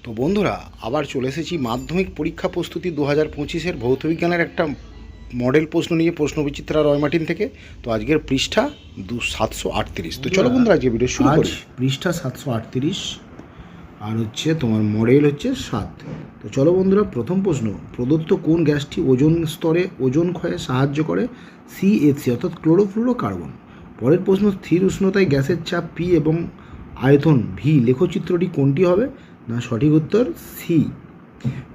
তো বন্ধুরা, আবার চলে এসেছি মাধ্যমিক পরীক্ষা প্রস্তুতি 2025-এর ভৌতবিজ্ঞানের একটা মডেল প্রশ্ন নিয়ে, প্রশ্নবিচিত্রা রয় মার্টিন থেকে। তো আজকের পৃষ্ঠা 738। তো চলো বন্ধুরা, আজকে ভিডিও শুরু করি। পৃষ্ঠা 738 আর হচ্ছে তোমার মডেল হচ্ছে 7। তো চলো বন্ধুরা, প্রথম প্রশ্ন, প্রদত্ত কোন গ্যাসটি ওজোন স্তরে ওজোন ক্ষয়ে সাহায্য করে? CH3 অর্থাৎ ক্লোরোফ্লুরোকার্বন। পরের প্রশ্ন, স্থির উষ্ণতায় গ্যাসের চাপ P এবং আয়তন V লেখচিত্রটি কোনটি হবে? না, সঠিক উত্তর সি।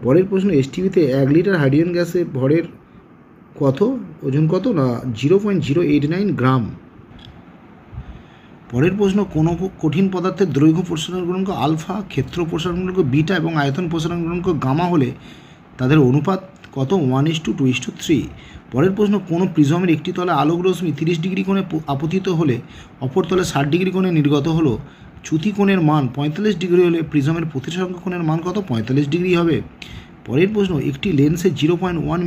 পরের প্রশ্ন, এসটিভিতে 1 লিটার হাইড্রোজেন গ্যাসে ভরের কত, ওজন কত? না 0.089 গ্রাম। পরের প্রশ্ন, কোনো কঠিন পদার্থের দৈর্ঘ্য প্রসারণ গুণাঙ্ক আলফা, ক্ষেত্র প্রসারণ গুণাঙ্ক বিটা এবং আয়তন প্রসারণ গুণাঙ্ক গামা হলে তাদের অনুপাত কত? 1:2:3। পরের প্রশ্ন, কোনো প্রিজমের একটি তলে আলোক রশ্মি 30 ডিগ্রি কোণে আপতিত হলে অপর তলে 60 ডিগ্রি কোণে নির্গত হলো। চ্যুতি কোণের মান 45 ডিগ্রি হলে প্রিজমের প্রতিসংখ্যা কোণের মান কত? 45 ডিগ্রি হবে। পরের প্রশ্ন, একটি লেন্সে 0.1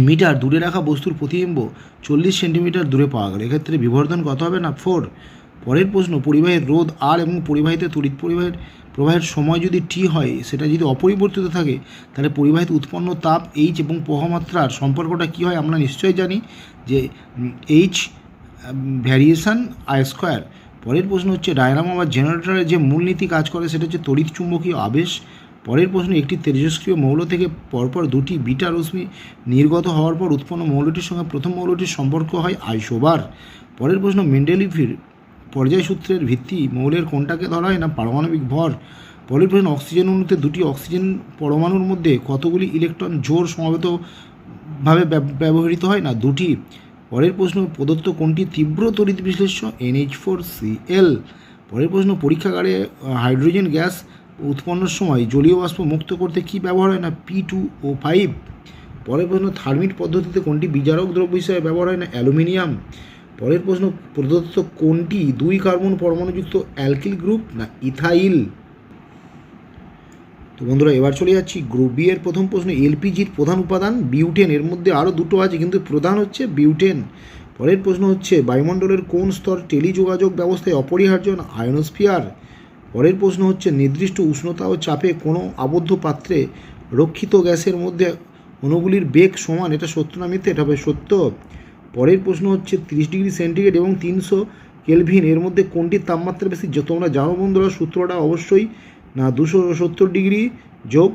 মিটার দূরে রাখা বস্তুর প্রতিবিম্ব 40 সেন্টিমিটার দূরে পাওয়া গেল, এক্ষেত্রে বিবর্ধন কত হবে? না 4। পরের প্রশ্ন, পরিবাহীর রোধ আর এবং পরিবাহিত তড়িৎ প্রবাহের সময় যদি টি হয়, সেটা যদি অপরিবর্তিত থাকে, তাহলে পরিবাহিত উৎপন্ন তাপ এইচ এবং প্রবাহমাত্রার সম্পর্কটা কী হয়? আমরা নিশ্চয়ই জানি যে এইচ ভ্যারিয়েশন আই স্কোয়ার। পরের প্রশ্ন হচ্ছে, ডায়নামো বা জেনারেটরের যে মূলনীতি কাজ করে সেটা হচ্ছে তড়িৎ চুম্বকীয় আবেশ। পরের প্রশ্ন, একটি তেজস্ক্রিয় মৌল থেকে পরপর দুটি বিটা রশ্মি নির্গত হওয়ার পর উৎপন্ন মৌলটির সঙ্গে প্রথম মৌলটির সম্পর্ক হয় আইসোবার। পরের প্রশ্ন, মেন্ডেলিভের পর্যায়সূত্রের ভিত্তি মৌলের কোনটাকে ধরা হয়? না পারমাণবিক ভর। পরের প্রশ্ন, অক্সিজেন অণুতে দুটি অক্সিজেন পরমাণুর মধ্যে কতগুলি ইলেকট্রন জোড় সমবেতভাবে ব্যবহৃত হয়? না 2টি। পরের প্রশ্ন, প্রদত্ত কোনটি তীব্র তড়িৎ বিশ্লেষ্য? NH4Cl। পরের প্রশ্ন, পরীক্ষাগারে হাইড্রোজেন গ্যাস উৎপন্নের সময় জলীয় বাষ্প মুক্ত করতে কী ব্যবহার হয়? না P2O5। পরের প্রশ্ন, থার্মিট পদ্ধতিতে কোনটি বিজারক দ্রব্য হিসেবে ব্যবহার হয়? না অ্যালুমিনিয়াম। পরের প্রশ্ন, প্রদত্ত কোনটি 2 কার্বন পরমাণুযুক্ত অ্যালকিল গ্রুপ? না ইথাইল। তো বন্ধুরা, এবার চলে যাচ্ছি গ্রুপ বি এর প্রথম প্রশ্ন, এলপিজির প্রধান উপাদান বিউটেন। এর মধ্যে আরও দুটো আছে, কিন্তু প্রধান হচ্ছে বিউটেন। পরের প্রশ্ন হচ্ছে, বায়ুমণ্ডলের কোন স্তর টেলিযোগাযোগ ব্যবস্থায় অপরিহার্য? না আয়নোস্ফিয়ার। পরের প্রশ্ন হচ্ছে, নির্দিষ্ট উষ্ণতা ও চাপে কোনো আবদ্ধ পাত্রে রক্ষিত গ্যাসের মধ্যে অণুগুলির বেগ সমান, এটা সত্য না মিথ্যে? এটা হবে সত্য। পরের প্রশ্ন হচ্ছে, 30 ডিগ্রি সেন্টিগ্রেড এবং 300 কেলভিন এর মধ্যে কোনটির তাপমাত্রা বেশি? তোমরা জানো বন্ধুরা সূত্রটা অবশ্যই, না 270 ডিগ্রি যোগ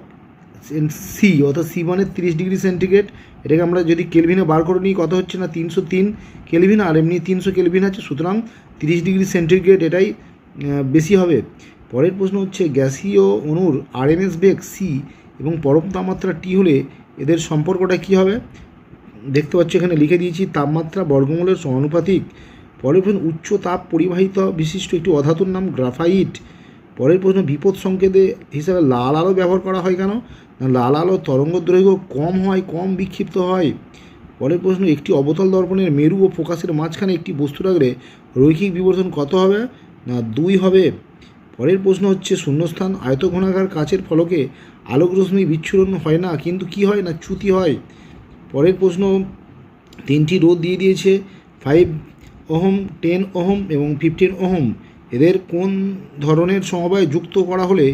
সি, অর্থাৎ সি মানে 30 ডিগ্রি সেন্টিগ্রেড। এটাকে আমরা যদি কেলভিনে বার করে নিই কত হচ্ছে? না 303 কেলভিন, আর এমনি 300 কেলভিন আছে, সুতরাং 30 ডিগ্রি সেন্টিগ্রেড এটাই বেশি হবে। পরের প্রশ্ন হচ্ছে, গ্যাসীয় অণুর আরএমএস বেগ সি এবং পরম তাপমাত্রা টি হলে এদের সম্পর্কটা কী হবে? দেখতে পাচ্ছ এখানে লিখে দিয়েছি, তাপমাত্রা বর্গমূলের সমানুপাতিক। পরের প্রশ্ন, উচ্চ তাপ পরিবাহিত বিশিষ্ট একটি অধাতুর নাম গ্রাফাইট। পরের প্রশ্ন, বিপদ সংকেতে হিসাবে লাল আলো ব্যবহার করা হয় কেন? না লাল আলো তরঙ্গ দৈর্ঘ্য কম হয়, কম বিক্ষিপ্ত হয়। পরের প্রশ্ন, একটি অবতল দর্পণের মেরু ও ফোকাসের মাঝখানে একটি বস্তু রাখলে রৈখিক বিবর্ধন কত হবে? না 2 হবে। পরের প্রশ্ন হচ্ছে, শূন্যস্থান আয়তঘনাকার কাচের ফলকে আলোক রশ্মি বিচ্ছুরণ হয় না, কিন্তু কি হয়? না চ্যুতি হয়। পরের প্রশ্ন, 3টি রোধ দিয়ে দিয়েছে, 5 ওহম, 10 ওহম এবং 15 ওহম। এদের কোন ধরনের সমবায় যুক্ত করা হলে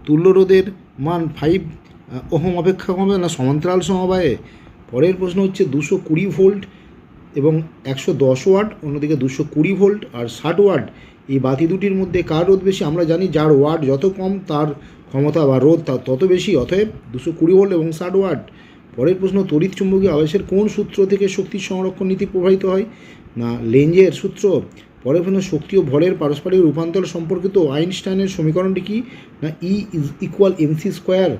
তুল্য রোধের মান 5 ওহম অপেক্ষা কমবে? না সমান্তরাল সমবায়ে। পরের প্রশ্ন হচ্ছে, 220 ভোল্ট এবং 110 ওয়াট, অন্যদিকে 220 ভোল্ট আর 60 ওয়াট, এই বাতি দুটির মধ্যে কার রোধ বেশি? আমরা জানি যার ওয়াট যত কম তার ক্ষমতা বা রোধ তত বেশি, অতএব 220 ভোল্ট এবং 60 ওয়াট। পরের প্রশ্ন, তড়িৎ চুম্বকীয় আবেশের কোন সূত্র থেকে শক্তি সংরক্ষণ নীতি প্রভাবিত হয়? না লেঞ্জের সূত্র। পরের প্রশ্ন, শক্তি ও ভরের পারস্পরিক রূপান্তর সম্পর্কিত আইনস্টাইনের সমীকরণটি কি? না E=mc²।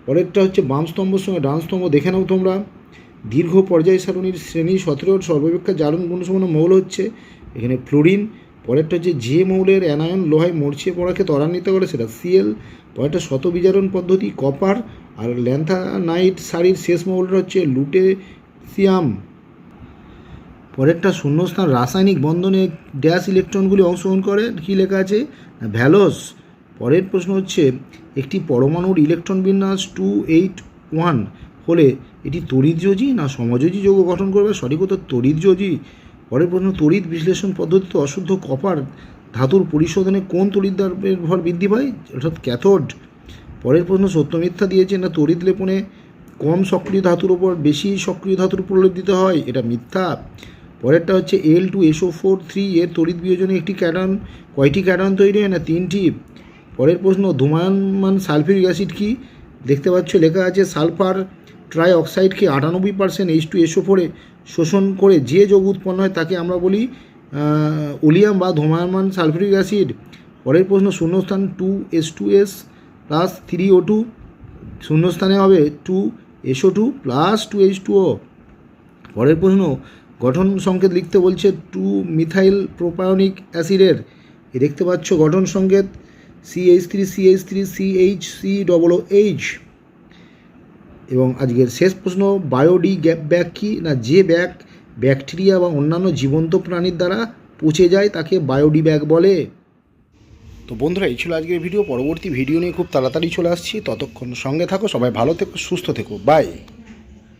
পরেরটা হচ্ছে, বাম স্তম্ভের সঙ্গে ডান স্তম্ভ দেখে নাও তোমরা। দীর্ঘ পর্যায় সারণীর শ্রেণী 17 সর্বাপেক্ষা জারণ গুণসম্পন্ন মৌল হচ্ছে এখানে ফ্লোরিন। পরেরটা হচ্ছে, যে মৌলের অ্যানায়ন লোহায় মরছিয়ে পড়াকে ত্বরান্বিত করে সেটা Cl। পরেরটা শতবিজারণ পদ্ধতি কপার। আর ল্যান্থানাইট সারির শেষ মৌলটা হচ্ছে লুটেসিয়াম। পরেরটা, শূন্যস্থান রাসায়নিক বন্ধনে ড্যাশ ইলেকট্রনগুলি অংশগ্রহণ করে, কী লেখা আছে? ভ্যালোস। পরের প্রশ্ন হচ্ছে, একটি পরমাণুর ইলেকট্রন বিন্যাস 281 হলে এটি তড়িৎযোজী না সমযোজী যৌগ গঠন করবে? সঠিক উত্তর তড়িৎযোজী। পরের প্রশ্ন, তড়িৎ বিশ্লেষণ পদ্ধতিতে অশুদ্ধ কপার ধাতুর পরিশোধনে কোন তড়িৎদ্বারের ভর বৃদ্ধি পায়, অর্থাৎ ক্যাথোড। পরের প্রশ্ন, সত্য মিথ্যা দিয়েছে না তড়িৎ লেপনে কম সক্রিয় ধাতুর ওপর বেশি সক্রিয় ধাতুর প্রলেপ দিতে হয়, এটা মিথ্যা। পরেরটা হচ্ছে Al2SO4 এর তড়িৎ বিয়োজনে একটি ক্যাটায়ন কয়টি ক্যাটায়ন তৈরি হয় না 3টি। পরের প্রশ্ন, ধূময়মান সালফিউরিক অ্যাসিড কি, দেখতে পাচ্ছ লেখা আছে সালফার ট্রাই অক্সাইডকে 98% H2SO4 শোষণ করে যে যৌগ উৎপন্ন হয় তাকে আমরা বলি ওলিয়াম বা ধূময়মান সালফিউরিক অ্যাসিড। পরের প্রশ্ন, শূন্যস্থান 2H2S প্লাস 3O2, শূন্যস্থানে হবে 2SO2 প্লাস 2H2O। পরের প্রশ্ন, গঠন সংকেত লিখতে বলছে 2-মিথাইল প্রোপায়োনিক অ্যাসিডের, দেখতে পাচ্ছ গঠন সংকেত CH3CH3CHCOOH। এবং আজকের শেষ প্রশ্ন, বায়োডি ব্যাগ কি না যে ব্যাগ ব্যাকটেরিয়া বা অন্যান্য জীবন্ত প্রাণীর দ্বারা পচে যায় তাকে বায়োডি ব্যাগ বলে। তো বন্ধুরা, এই ছিল আজকের ভিডিও। পরবর্তী ভিডিও নিয়ে খুব তাড়াতাড়ি চলে আসছি, ততক্ষণ সঙ্গে থাকো, সবাই ভালো থেকো, সুস্থ থেকো, বাই।